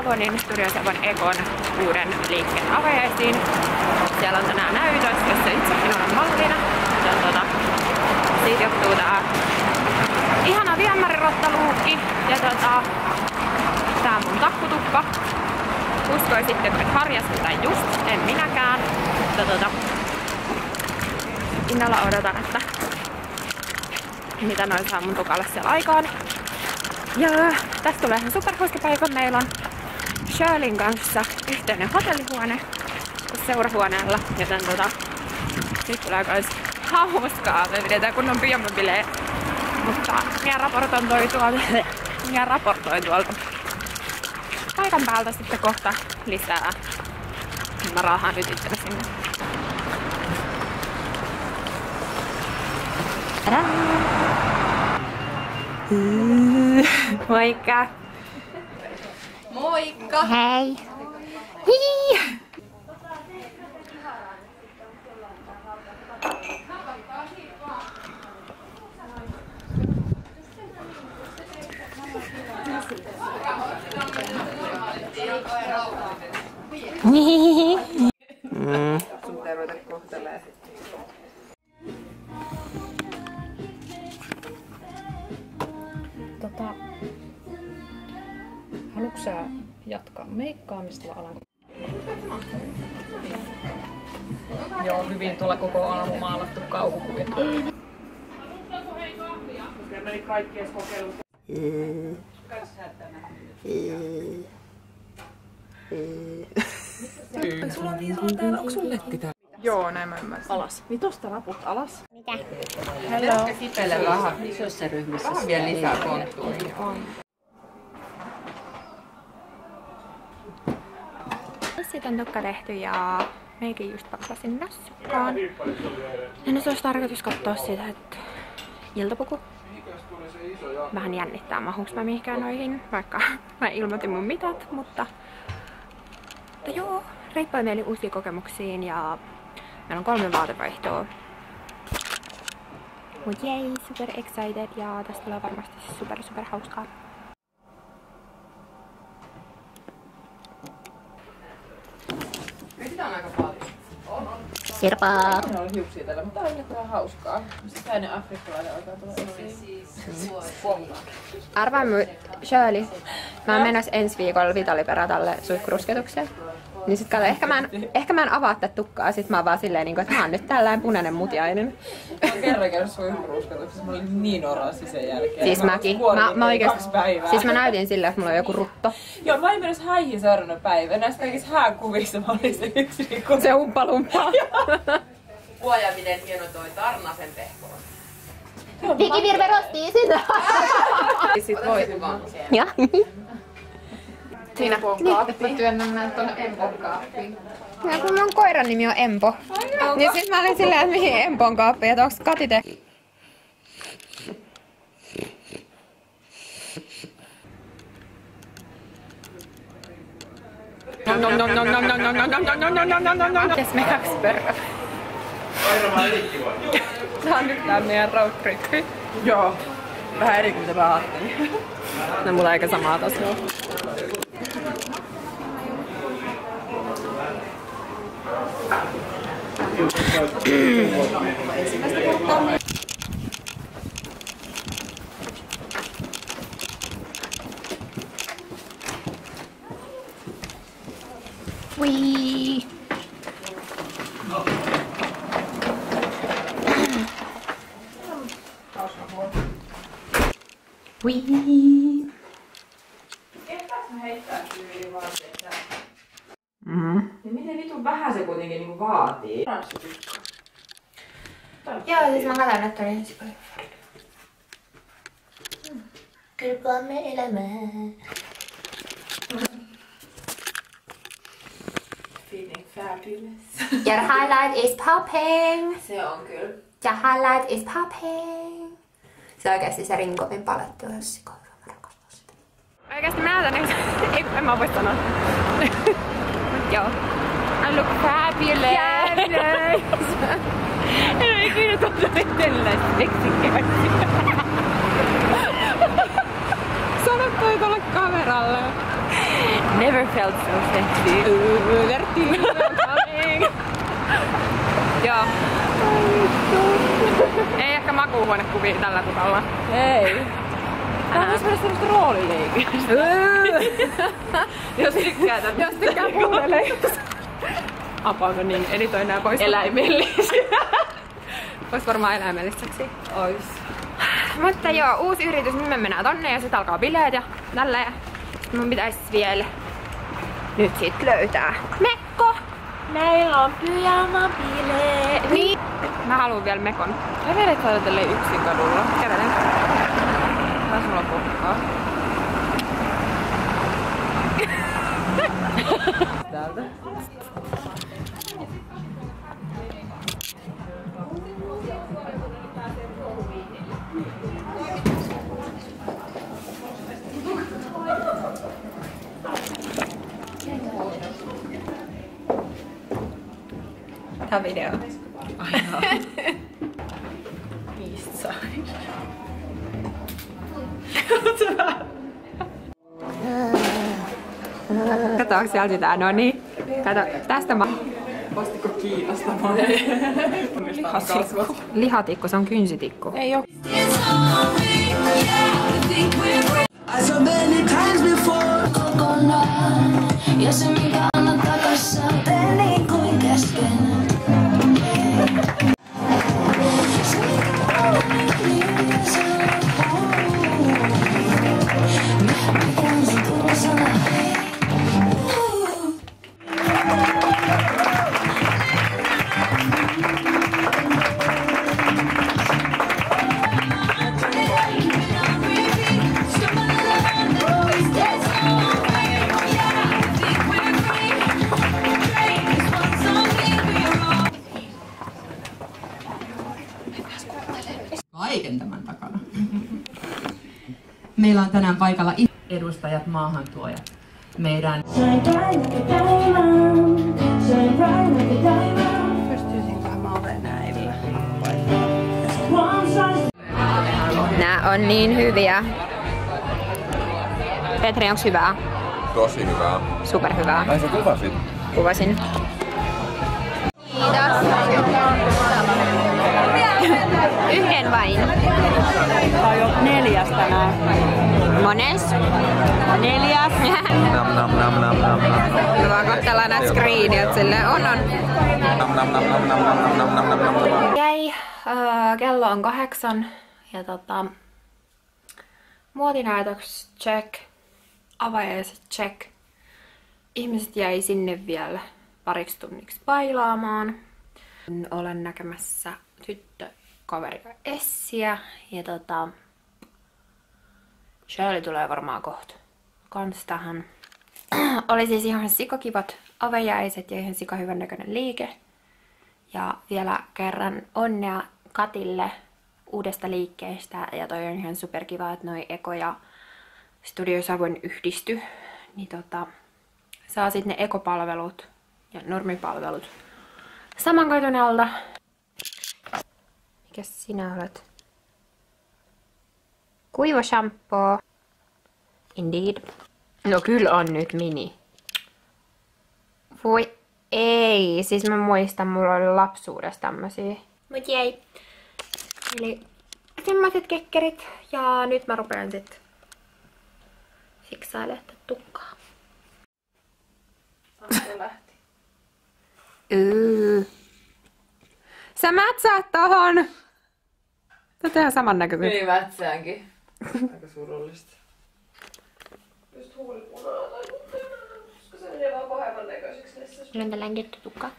Sabonin, Studio Sabon Ekon uuden liikkeen avajaisiin. Siellä on tänään näytös, jossa itsekin olen mallina. Siitä johtuu tää ihana viemärirottaluukki ja tää mun takkutuppa. Uskoisitteko, että harjasin tai just, en minäkään. Innolla odotan, että mitä noin saa mun tukalle siellä aikaan. Ja tästä tulee ihan superhauska päivä. Meillä on Shirleyn kanssa yhteinen hotellihuone seurahuoneella, joten nyt tulee kans hauskaa. Me pidetään kunnon pyjamabileet. Mutta minä raportoin tuolta paikan päältä sitten kohta lisää. Mä raahaan nyt itsellä sinne. Moikka! Moikka! Hei! Hii! Sun pitää ruveta kohtelemaan sitten. Haluatko sä jatkaa meikkaamista vai alanko? Joo, hyvin tuolla koko aamu maalattu kauhukuvia. Meni kaikki edes kokeilut. Onko sun letti täällä? Joo, näin mä ymmärsin. Alas. Niin tosta laput alas. Mitä? Hello. Kipele vähän isossa ryhmissä. Vielä lisää konttuuria. Siitä on tukka tehty ja meikin just paklasin nassukkaan. Ja nyt olisi tarkoitus katsoa sitä, että iltapuku. Vähän jännittää, mahuks mä mihinkään noihin, vaikka mä ilmoitin mun mitat, mutta joo, reippain mieli uusiin kokemuksiin ja meillä on 3 vaatevaihtoa. Mut jei, super excited ja tästä tulee varmasti super hauskaa. Sitä on aika paljon. Sirpaa! Siinä oli hiuksia tällä, mutta tää on nyt vähän hauskaa. Sitäinen afrikkalainen alkaa tulla esiin. Arvaa Shirley, mä oon menossa ensi viikolla Vitaliperatalle suihkurusketukseen. Niin sit kato, ehkä mä en avaa tätä tukkaa, sit mä oon vaan silleen, että mä oon nyt tällainen punainen mutiainen. Mä oon kerran käynyt suihkurusketuksessa, mä olin niin oranssi sen jälkeen. Siis mäkin. Mä oikeesti, siis mä näytin silleen, että mulla on joku rutto. Joo, mä olin menossa häihin seuraavana päivänä. Näistä kaikissa hääkuvissa mä olin se yksi viikko. Se umppalumpaa. Huojaminen hieno toi Tarnasen Pehkola. Digivirve rostii sitä. Sit voit vaan. Ja. Siinä kaappi. Mä työnnän näin tuonne Empon kaappiin. Ja kun mun koiran nimi on Empo. Niin sit mä olin silleen, että mihin Empon kaappiin, että onks Kati te... Mites me 2 pörrö? Tää on nyt tää meidän road trippi. Joo. Vähän eri kuin mitä mä ajattelin. No mulla on aika samaa tasoa. Wee. Wee. Ehtäis mä heittää tyyliin vaatteet? Niin miten vitun vähän se kuitenkin niinku vaatii? Joo, siis mä katson, että oli ensi paljon. Kylpaamme elämää. Feeling fabulous. Your highlight is popping. Se on kyllä. Your highlight is popping. Se oikeesti se Rinkovin palettu, jos sikoon. Mä rakastan sitä. Oikeesti mä näytän, ei en mä voi sanoa. Joo. I look fabulous. Fabulous. En ikinä tuntunut itselleen seksikkääksi. Sano toi tolle kameralle. Never never felt so sexy. Joo. Ei ehkä makuuhuonekuvia tällä tavalla. Ei. Tää on myös semmoista roolileikistä. Jos tykkää tätä. Jos tykkää puoleleikistä. Apaako niin editoin nää pois? Eläimellisiä. Vois varmaan eläimelliseksi. Ois. Mutta joo, uusi yritys, niin me mennään tonne ja sit alkaa bileet ja tälleen. Mun pitäis vielä nyt sit löytää mekko. Meillä on pyjama-bileet. Niin. Mä haluun vielä mekon. Kävelet sä tälleen yksin kadulla? Kävelen. Tää sulla pokkaa. Täältä. Tää video. Aina. East side. Katoks siellä sitä? No niin. Kato, tästä mä... Vastiko Kiinasta vai? Lihatikku. Lihatikku, se on kynsitikku. Ei oo. So many times before. Ja se mikä anna takassa peli kuin kesken. Se mikä on niin se mikä on se turvasana. Kaiken tämän takana. Meillä on tänään paikalla edustajat, maahantuojat. Meidän Nää on niin hyviä. Petri, onks hyvää? Tosi hyvää. Superhyvää. Ai sä kuvasit? Kuvasin. Kiitos. Yhden vain. Tää on jo 4 tänään. Mones? 4. Nam nam nam nam nam nam. Me vaan katsellaan näitä screeniot silleen on. Nam nam nam nam nam nam nam nam nam nam. Jäi. Kello on 8 ja muotinäytöks check. Avajaiset check. Ihmiset jäi sinne vielä pariksi tunniksi bailaamaan. Olen näkemässä tyttökaveria Essiä ja Shirley tulee varmaan kohta kans tähän. Oli siis ihan sikakivat avajaiset ja ihan sikahyvän näköinen liike. Ja vielä kerran onnea Katille uudesta liikkeestä ja toi on ihan superkiva, että noi Eko ja Studio Savon yhdisty. Niin saa sit ne ekopalvelut ja normipalvelut saman katon alta. Mikäs sinä olet? Kuiva shampoo. Indeed. No kyllä on nyt mini. Voi ei. Siis mä muistan, mulla oli lapsuudessa tämmösiä. Mut jäi. Eli semmoset kekkerit. Ja nyt mä rupean sit fiksailemaan tukkaa. Se lähti. Sä mätsäät tohon! Tää on ihan saman näköinen. Niin mätsäänkin. Aika surullista. Just huulipunaa tai koska se menee vaan pahemman näköiseksi näissä. Mulla on tällainen kettutukka.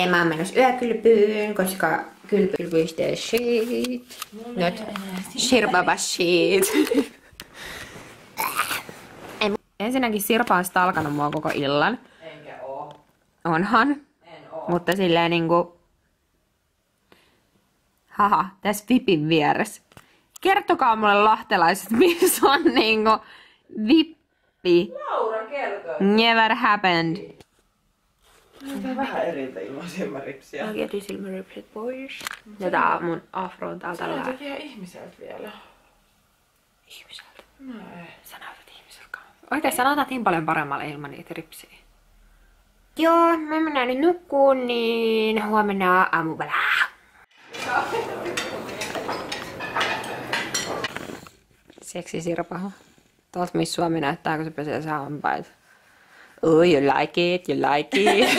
Mä oon menossa yökylpyyn, koska kylpyistä shit. Nyt Shirbaba shit. Ensinnäkin Sirpa on stalkannut mua koko illan. Enkä oo. Onhan. En oo. Mutta silleen niinku... Haha, tässä Vipin vieressä. Kertokaa mulle lahtelaiset, missä on niinku Vippi. Laura kertoo. Never happened. Tää on vähän eriltä ilman silmäripsiä. Mä jätin silmäripsit pois. Ja tää on mun afro on täällä Sä tällä. tekee ihmiseltä vielä. Ihmiseltä. Näin. Sä näytät ihmiseltä. Oikein sanotaan niin paljon paremmalle ilman niitä ripsiä. Joo, me mennään nyt nukkuun, niin huomenna aamupalaa. Seksi Sirpa. Tuolta missä Suomi näyttää, kun se pesee hampaita. Oh, you like it, you like it.